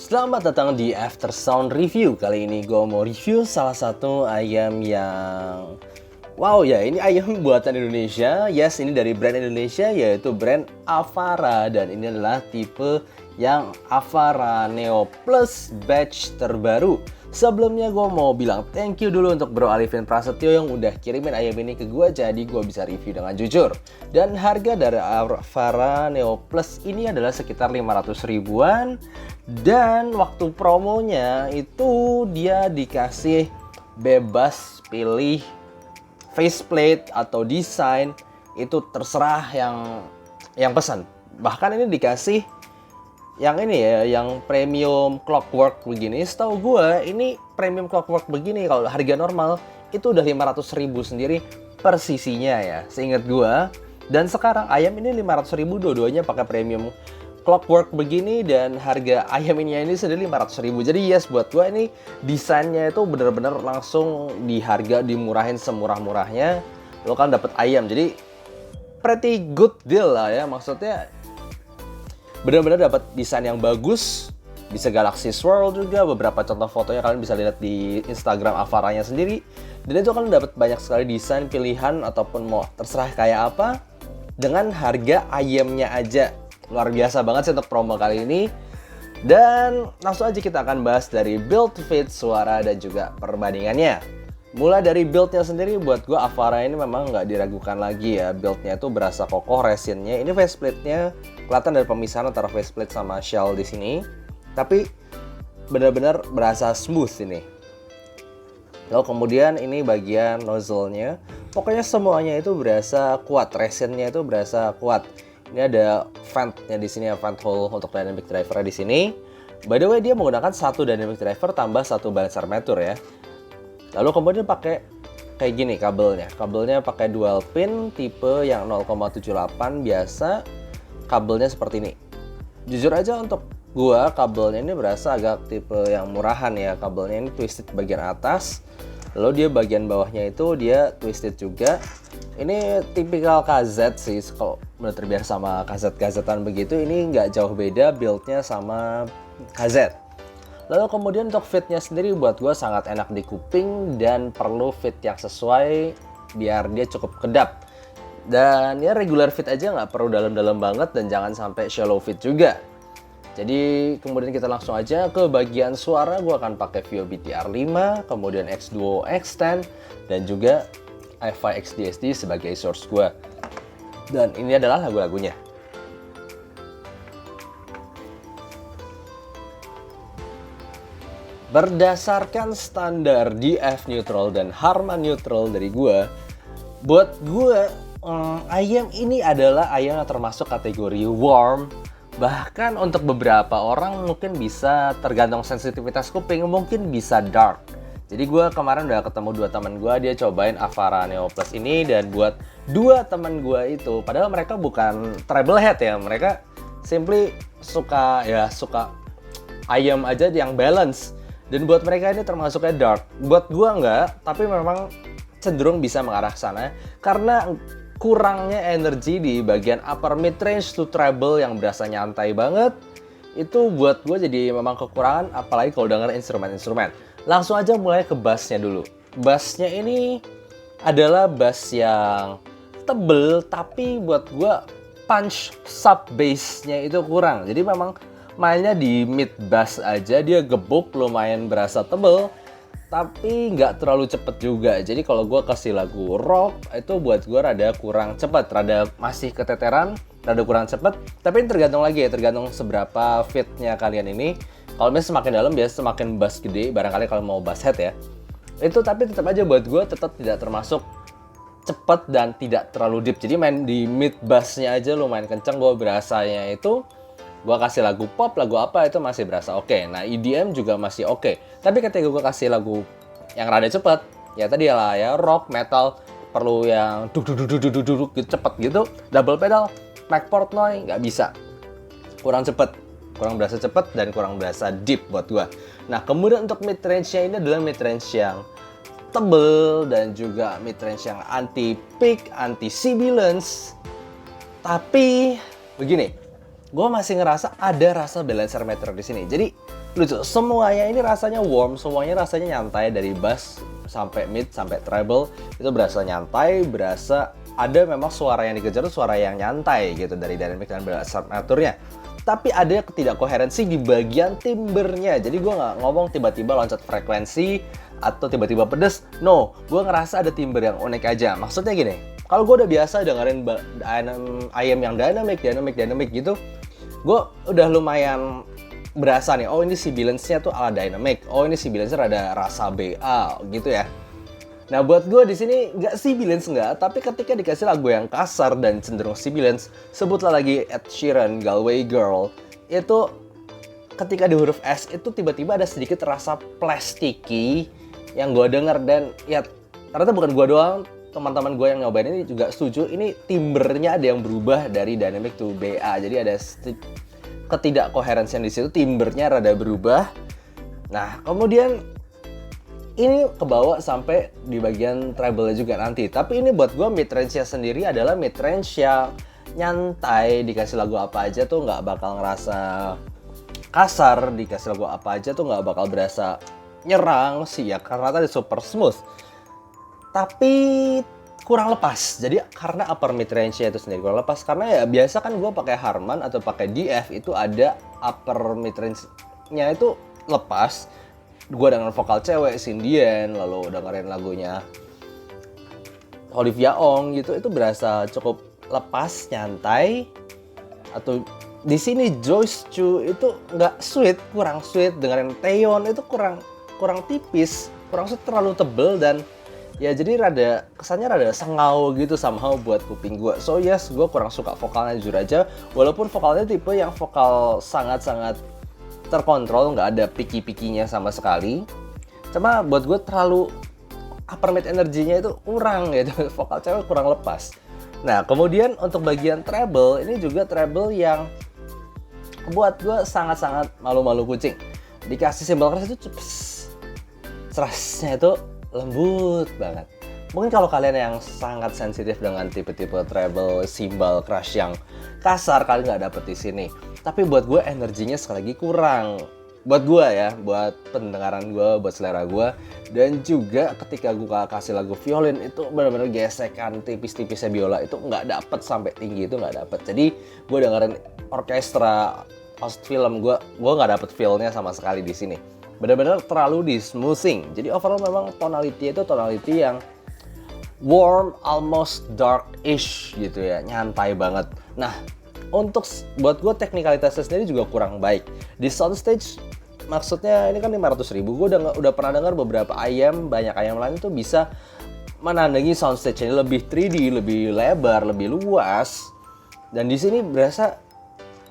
Selamat datang di After Sound Review. Kali ini gue mau review salah satu ayam yang wow ya, ini ayam buatan Indonesia. Yes, ini dari brand Indonesia yaitu brand Avara. Dan ini adalah tipe yang Avara Neo Plus batch terbaru. Sebelumnya gue mau bilang thank you dulu untuk Bro Alifin Prasetyo yang udah kirimin ayam ini ke gue, jadi gue bisa review dengan jujur. Dan harga dari Avara Neo Plus ini adalah sekitar 500 ribuan. Dan waktu promonya itu dia dikasih bebas pilih faceplate atau desain, itu terserah yang pesan. Bahkan ini dikasih yang ini ya, yang premium clockwork begini. Setahu gue ini premium clockwork begini kalau harga normal itu udah 500 ribu sendiri per sisinya ya, seingat gue. Dan sekarang ayam ini 500 ribu dua-duanya pakai premium clockwork begini, dan harga ayam ini sendiri 500 ribu. Jadi yes, buat gue ini desainnya itu bener-bener langsung di harga dimurahin semurah-murahnya. Lo kan dapet ayam, jadi pretty good deal lah ya. Maksudnya benar-benar dapat desain yang bagus, bisa Galaxy Swirl juga. Beberapa contoh fotonya kalian bisa lihat di Instagram Avaranya sendiri. Dan itu kalian dapat banyak sekali desain pilihan ataupun mau terserah kayak apa dengan harga ayamnya aja. Luar biasa banget sih untuk promo kali ini. Dan langsung aja kita akan bahas dari build, fit, suara, dan juga perbandingannya. Mulai dari buildnya sendiri, buat gue Avara ini memang nggak diragukan lagi ya. Buildnya itu berasa kokoh, resinnya. Ini faceplate-nya kelihatan dari pemisahan antara faceplate sama shell di sini. Tapi benar-benar berasa smooth ini. Lalu kemudian ini bagian nozzle-nya. Pokoknya semuanya itu berasa kuat, resinnya itu berasa kuat. Ini ada vent-nya di sini, vent hole untuk dynamic driver di sini. By the way, dia menggunakan satu dynamic driver tambah satu balancer meter ya. Lalu kemudian pakai kayak gini kabelnya. Kabelnya pakai dual pin tipe yang 0,78 biasa. Kabelnya seperti ini. Jujur aja untuk gua kabelnya ini berasa agak tipe yang murahan ya. Kabelnya ini twisted bagian atas. Lalu dia bagian bawahnya itu dia twisted juga. Ini tipikal KZ sih, kalau udah terbiasa sama KZ-KZ-an begitu, ini nggak jauh beda build-nya sama KZ. Lalu kemudian untuk fitnya sendiri buat gue sangat enak di kuping dan perlu fit yang sesuai biar dia cukup kedap. Dan ya regular fit aja, nggak perlu dalam-dalam banget dan jangan sampai shallow fit juga. Jadi kemudian kita langsung aja ke bagian suara. Gue akan pakai Vio BTR5, kemudian X2 X10, dan juga iFi XDSD sebagai source gue. Dan ini adalah lagu-lagunya. Berdasarkan standar DF neutral dan Harman neutral dari gue, buat gue ayam ini adalah ayam yang termasuk kategori warm. Bahkan untuk beberapa orang mungkin bisa, tergantung sensitivitas kuping, mungkin bisa dark. Jadi gue kemarin udah ketemu dua teman gue, dia cobain Avara Neo Plus ini. Dan buat dua teman gue itu, padahal mereka bukan treble head ya, mereka simply suka ayam aja yang balance. Dan buat mereka ini termasuknya dark. Buat gue enggak, tapi memang cenderung bisa mengarah sana karena kurangnya energi di bagian upper mid range to treble yang berasa nyantai banget. Itu buat gue jadi memang kekurangan, apalagi kalau denger instrumen-instrumen. Langsung aja mulai ke bassnya dulu. Bassnya ini adalah bass yang tebel, tapi buat gue punch sub bassnya itu kurang. Jadi memang mainnya di mid bass aja, dia gebuk lumayan berasa tebel, tapi nggak terlalu cepet juga. Jadi kalau gue kasih lagu rock, itu buat gue rada kurang cepet, rada masih keteteran, rada kurang cepet. Tapi ini tergantung lagi ya, tergantung seberapa fitnya kalian ini. Kalau misalnya semakin dalam, biasa semakin bass gede, barangkali kalau mau bass head ya. Itu tapi tetap aja buat gue tetap tidak termasuk cepet dan tidak terlalu deep. Jadi main di mid bassnya aja lumayan kenceng, gue berasanya itu. Gue kasih lagu pop, lagu apa itu masih berasa oke. Nah EDM juga masih oke. Tapi ketika gue kasih lagu yang rada cepet, ya tadi lah ya rock, metal, perlu yang duduk gitu cepet gitu. Double pedal, Mac Portnoy nggak bisa, kurang cepet, kurang berasa cepet dan kurang berasa deep buat gue. Nah kemudian untuk mid range-nya ini adalah mid range yang tebel dan juga mid range yang anti peak, anti sibilance. Tapi begini, gue masih ngerasa ada rasa balancer meter di sini. Jadi lucu, semuanya ini rasanya warm, semuanya rasanya nyantai dari bass sampai mid sampai treble itu berasa nyantai, berasa ada memang suara yang dikejar suara yang nyantai gitu dari dynamic dan balancer meternya. Tapi ada ketidakkoherensi di bagian timbernya. Jadi gue nggak ngomong tiba-tiba loncat frekuensi atau tiba-tiba pedes. No, gue ngerasa ada timber yang unik aja. Maksudnya gini, kalau gue udah biasa dengerin IM yang dynamic gitu, gue udah lumayan berasa nih, oh ini sibilance-nya tuh ala dynamic, oh ini sibilance-nya ada rasa BA gitu ya. Nah buat gue di sini nggak sibilance nggak, tapi ketika dikasih lagu yang kasar dan cenderung sibilance, sebutlah lagi Ed Sheeran, Galway Girl, itu ketika di huruf S itu tiba-tiba ada sedikit rasa plastiki yang gue denger, dan ya ternyata bukan gue doang, teman-teman gue yang nyobain ini juga setuju, ini timbernya ada yang berubah dari dynamic to BA, jadi ada ketidakkoherensian di situ, timbernya rada berubah. Nah kemudian ini kebawa sampai di bagian treble juga nanti, tapi ini buat gue mid range-nya sendiri adalah mid range yang nyantai, dikasih lagu apa aja tuh nggak bakal ngerasa kasar, dikasih lagu apa aja tuh nggak bakal berasa nyerang sih ya, karena tadi super smooth. Tapi kurang lepas. Jadi karena upper mid range-nya itu sendiri kurang lepas, karena ya biasa kan gue pakai Harman atau pakai DF itu ada upper mid range-nya itu lepas. Gue dengan vokal cewek Cindian, lalu dengerin lagunya Olivia Ong gitu, itu berasa cukup lepas, nyantai. Atau di sini Joyce Chu itu nggak sweet, kurang sweet. Dengerin Taeyeon itu kurang tipis, kurang sweet, terlalu tebel, dan ya jadi kesannya rada sengau gitu somehow buat kuping gue. So yes, gue kurang suka vokalnya jujur aja. Walaupun vokalnya tipe yang vokal sangat-sangat terkontrol, nggak ada picky-pickynya sama sekali. Cuma buat gue terlalu upper mid energinya itu kurang gitu. Vokal cewek kurang lepas. Nah kemudian untuk bagian treble, ini juga treble yang buat gue sangat-sangat malu-malu kucing. Dikasih simbol keras itu serasnya itu lembut banget. Mungkin kalau kalian yang sangat sensitif dengan tipe-tipe treble cymbal crush yang kasar, kalian nggak dapet di sini. Tapi buat gue energinya sekali lagi kurang. Buat gue ya, buat pendengaran gue, buat selera gue. Dan juga ketika gue kasih lagu violin itu benar-benar gesekan tipis-tipisnya biola itu nggak dapet sampai tinggi, itu nggak dapet. Jadi gue dengerin orkestra post film, gue nggak dapet feel-nya sama sekali di sini. Benar-benar terlalu di smoothing. Jadi overall memang tonality itu tonality yang warm, almost dark-ish gitu ya, nyantai banget. Nah, buat gue teknikalitasnya sendiri juga kurang baik. Di soundstage, maksudnya ini kan 500.000, gue udah pernah dengar beberapa banyak IM lain tuh bisa menandangi soundstage ini lebih 3D, lebih lebar, lebih luas. Dan di sini berasa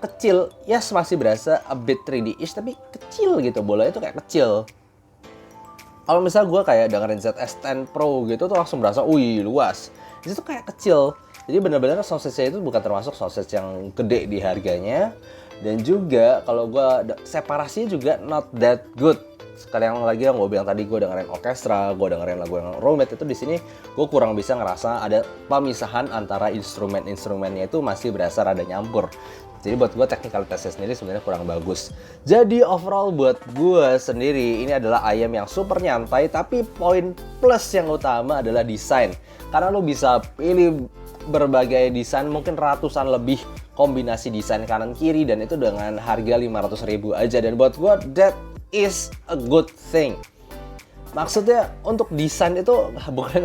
kecil, yes masih berasa a bit 3D-ish, tapi kecil gitu, bolanya itu kayak kecil. Kalau misalnya gue kayak dengerin ZS-10 Pro gitu tuh langsung berasa, wih luas. Di situ kayak kecil. Jadi benar-benar soundstage itu bukan termasuk soundstage yang gede di harganya. Dan juga kalau gue separasinya juga not that good. Sekalian lagi yang gue bilang tadi, gue dengerin orkestra, gue dengerin lagu yang roommate itu di sini gue kurang bisa ngerasa ada pemisahan antara instrumennya itu masih berasa rada nyampur. Jadi buat gue teknikalitasnya sendiri sebenarnya kurang bagus. Jadi overall buat gue sendiri ini adalah IM yang super nyantai, tapi poin plus yang utama adalah desain. Karena lo bisa pilih berbagai desain, mungkin ratusan lebih kombinasi desain kanan kiri, dan itu dengan harga 500.000 aja. Dan buat gue that is a good thing. Maksudnya untuk desain itu bukan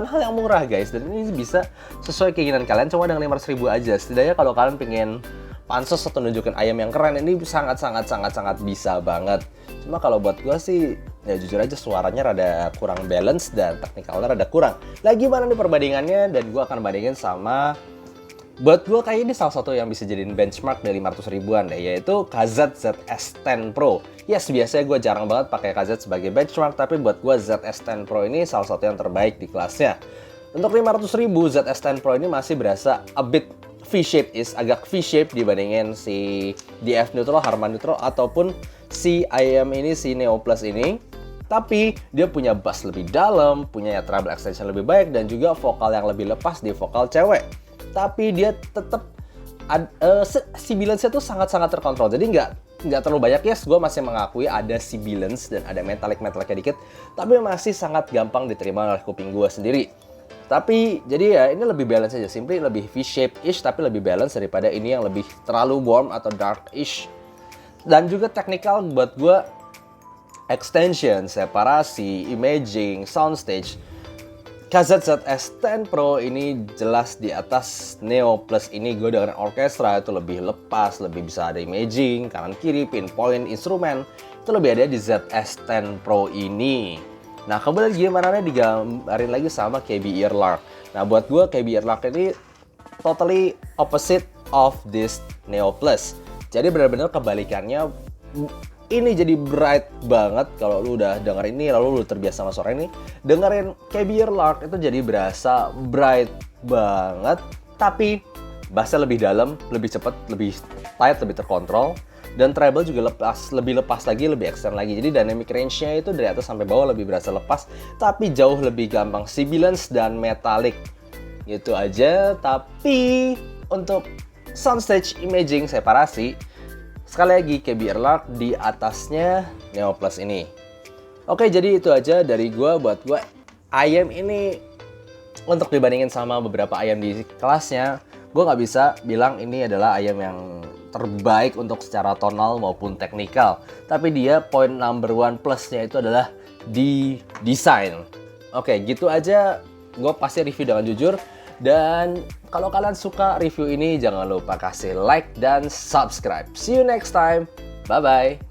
hal yang murah guys, dan ini bisa sesuai keinginan kalian cuma dengan 500.000 aja. Setidaknya kalau kalian pengen pansos atau nunjukin ayam yang keren, ini sangat bisa banget. Cuma kalau buat gue sih ya jujur aja suaranya rada kurang balance dan teknikalnya rada kurang. Nah gimana nih perbandingannya, dan gue akan bandingin sama, buat gue kayak ini salah satu yang bisa jadiin benchmark dari 500 ribuan deh, yaitu KZ ZS-10 Pro. Yes, biasanya gue jarang banget pakai KZ sebagai benchmark, tapi buat gue ZS-10 Pro ini salah satu yang terbaik di kelasnya. Untuk 500.000 ZS-10 Pro ini masih berasa a bit V-shape, agak V-shape dibandingin si DF Neutral, Harman Neutral, ataupun si IM ini, si Neo Plus ini. Tapi dia punya bass lebih dalam, punya treble extension lebih baik, dan juga vokal yang lebih lepas di vokal cewek. Tapi dia tetap sibilance-nya tuh sangat-sangat terkontrol. Jadi nggak terlalu banyak. Yes, gue masih mengakui ada sibilance dan ada metalik-metaliknya dikit, tapi masih sangat gampang diterima oleh kuping gue sendiri. Tapi jadi ya ini lebih balance aja, simply lebih V-shape-ish tapi lebih balance daripada ini yang lebih terlalu warm atau dark-ish. Dan juga technical buat gue, extension, separasi, imaging, soundstage, KZZ S10 Pro ini jelas di atas Neo Plus ini. Gue dengan orkestra itu lebih lepas, lebih bisa ada imaging, kanan kiri, pinpoint, instrumen, itu lebih ada di ZS10 Pro ini. Nah kemudian gimana digambarin lagi sama KB Earlark. Nah buat gue KB Earlark ini totally opposite of this Neo Plus. Jadi benar-benar kebalikannya. Ini jadi bright banget kalau lu udah denger ini lalu lu terbiasa sama suara ini. Dengerin KB Earlark itu jadi berasa bright banget, tapi bassnya lebih dalam, lebih cepat, lebih tight, lebih terkontrol. Dan treble juga lebih lepas lagi, lebih extend lagi. Jadi dynamic range-nya itu dari atas sampai bawah lebih berasa lepas, tapi jauh lebih gampang sibilance dan metallic. Gitu aja, tapi untuk soundstage, imaging, separasi, sekali lagi KB Earlark di atasnya Neo Plus ini. Oke, jadi itu aja dari gua. Buat gua IEM ini untuk dibandingin sama beberapa IEM di kelasnya, gua nggak bisa bilang ini adalah IEM yang terbaik untuk secara tonal maupun teknikal. Tapi dia point number one plusnya itu adalah di desain. Oke, gitu aja. Gue pasti review dengan jujur. Dan kalau kalian suka review ini, jangan lupa kasih like dan subscribe. See you next time. Bye-bye.